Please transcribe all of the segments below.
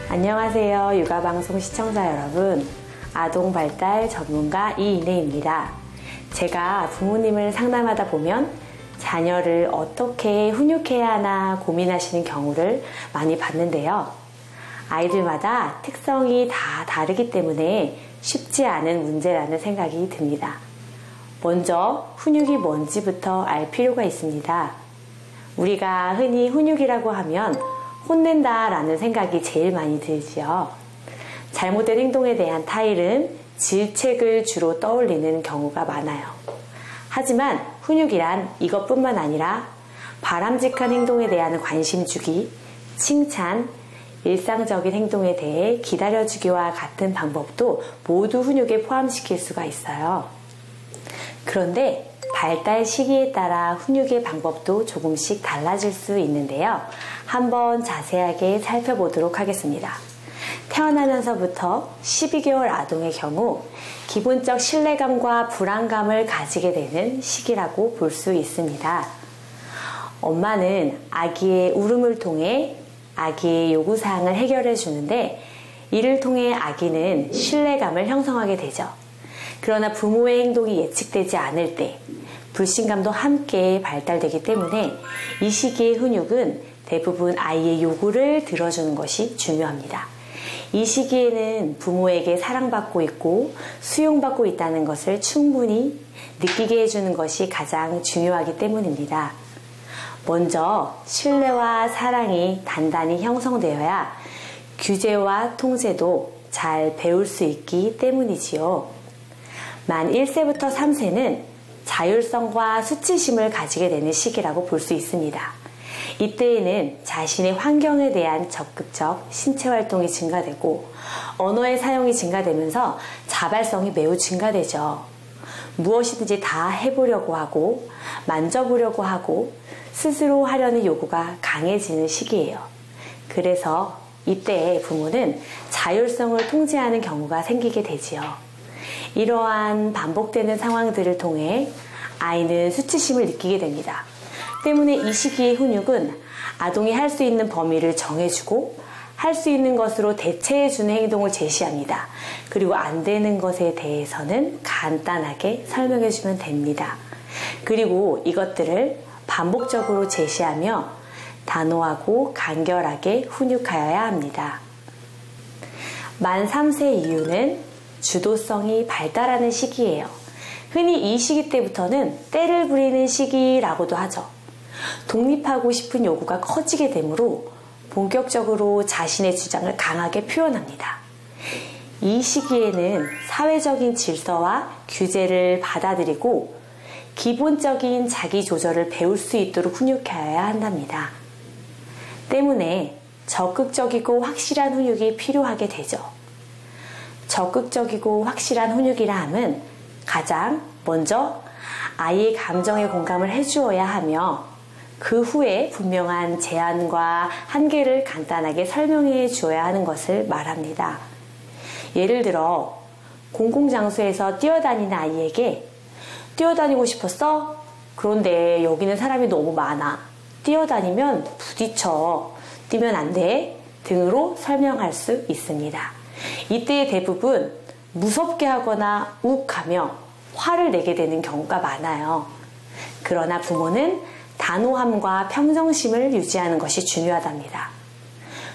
안녕하세요. 육아방송 시청자 여러분. 아동발달 전문가 이인혜입니다. 제가 부모님을 상담하다 보면 자녀를 어떻게 훈육해야 하나 고민하시는 경우를 많이 봤는데요. 아이들마다 특성이 다 다르기 때문에 쉽지 않은 문제라는 생각이 듭니다. 먼저 훈육이 뭔지부터 알 필요가 있습니다. 우리가 흔히 훈육이라고 하면 혼낸다 라는 생각이 제일 많이 들지요. 잘못된 행동에 대한 타일은 질책을 주로 떠올리는 경우가 많아요. 하지만 훈육이란 이것뿐만 아니라 바람직한 행동에 대한 관심 주기, 칭찬, 일상적인 행동에 대해 기다려주기와 같은 방법도 모두 훈육에 포함시킬 수가 있어요. 그런데 발달 시기에 따라 훈육의 방법도 조금씩 달라질 수 있는데요. 한번 자세하게 살펴보도록 하겠습니다. 태어나면서부터 12개월 아동의 경우 기본적 신뢰감과 불안감을 가지게 되는 시기라고 볼 수 있습니다. 엄마는 아기의 울음을 통해 아기의 요구사항을 해결해 주는데 이를 통해 아기는 신뢰감을 형성하게 되죠. 그러나 부모의 행동이 예측되지 않을 때 불신감도 함께 발달되기 때문에 이 시기의 훈육은 대부분 아이의 요구를 들어주는 것이 중요합니다. 이 시기에는 부모에게 사랑받고 있고 수용받고 있다는 것을 충분히 느끼게 해주는 것이 가장 중요하기 때문입니다. 먼저 신뢰와 사랑이 단단히 형성되어야 규제와 통제도 잘 배울 수 있기 때문이지요. 만 1세부터 3세는 자율성과 수치심을 가지게 되는 시기라고 볼 수 있습니다. 이때에는 자신의 환경에 대한 적극적 신체활동이 증가되고 언어의 사용이 증가되면서 자발성이 매우 증가되죠. 무엇이든지 다 해보려고 하고 만져보려고 하고 스스로 하려는 요구가 강해지는 시기예요. 그래서 이때에 부모는 자율성을 통제하는 경우가 생기게 되지요. 이러한 반복되는 상황들을 통해 아이는 수치심을 느끼게 됩니다. 때문에 이 시기의 훈육은 아동이 할 수 있는 범위를 정해주고 할 수 있는 것으로 대체해주는 행동을 제시합니다. 그리고 안 되는 것에 대해서는 간단하게 설명해주면 됩니다. 그리고 이것들을 반복적으로 제시하며 단호하고 간결하게 훈육하여야 합니다. 만 3세 이후는 주도성이 발달하는 시기예요. 흔히 이 시기 때부터는 때를 부리는 시기라고도 하죠. 독립하고 싶은 요구가 커지게 되므로 본격적으로 자신의 주장을 강하게 표현합니다. 이 시기에는 사회적인 질서와 규제를 받아들이고 기본적인 자기 조절을 배울 수 있도록 훈육해야 한답니다. 때문에 적극적이고 확실한 훈육이 필요하게 되죠. 적극적이고 확실한 훈육이라 함은 가장 먼저 아이의 감정에 공감을 해주어야 하며 그 후에 분명한 제한과 한계를 간단하게 설명해 주어야 하는 것을 말합니다. 예를 들어 공공장소에서 뛰어다니는 아이에게 뛰어다니고 싶었어? 그런데 여기는 사람이 너무 많아. 뛰어다니면 부딪혀. 뛰면 안 돼. 등으로 설명할 수 있습니다. 이때 대부분 무섭게 하거나 욱하며 화를 내게 되는 경우가 많아요. 그러나 부모는 단호함과 평정심을 유지하는 것이 중요하답니다.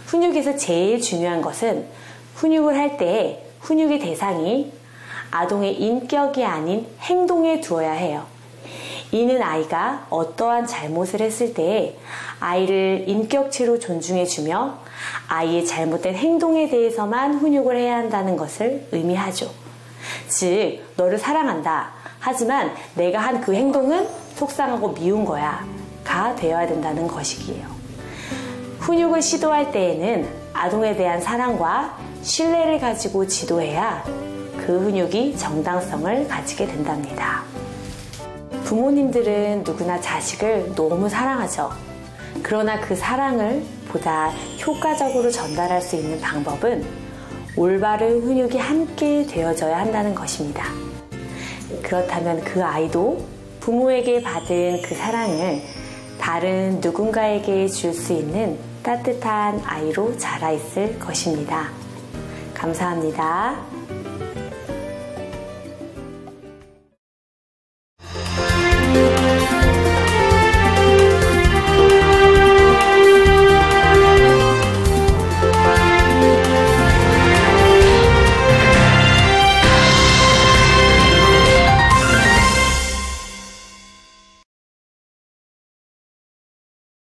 훈육에서 제일 중요한 것은 훈육을 할 때 훈육의 대상이 아동의 인격이 아닌 행동에 두어야 해요. 이는 아이가 어떠한 잘못을 했을 때 아이를 인격체로 존중해주며 아이의 잘못된 행동에 대해서만 훈육을 해야 한다는 것을 의미하죠. 즉, 너를 사랑한다. 하지만 내가 한 그 행동은 속상하고 미운 거야. 가 되어야 된다는 것이기요. 훈육을 시도할 때에는 아동에 대한 사랑과 신뢰를 가지고 지도해야 그 훈육이 정당성을 가지게 된답니다. 부모님들은 누구나 자식을 너무 사랑하죠. 그러나 그 사랑을 보다 효과적으로 전달할 수 있는 방법은 올바른 훈육이 함께 되어져야 한다는 것입니다. 그렇다면 그 아이도 부모에게 받은 그 사랑을 다른 누군가에게 줄 수 있는 따뜻한 아이로 자라 있을 것입니다. 감사합니다.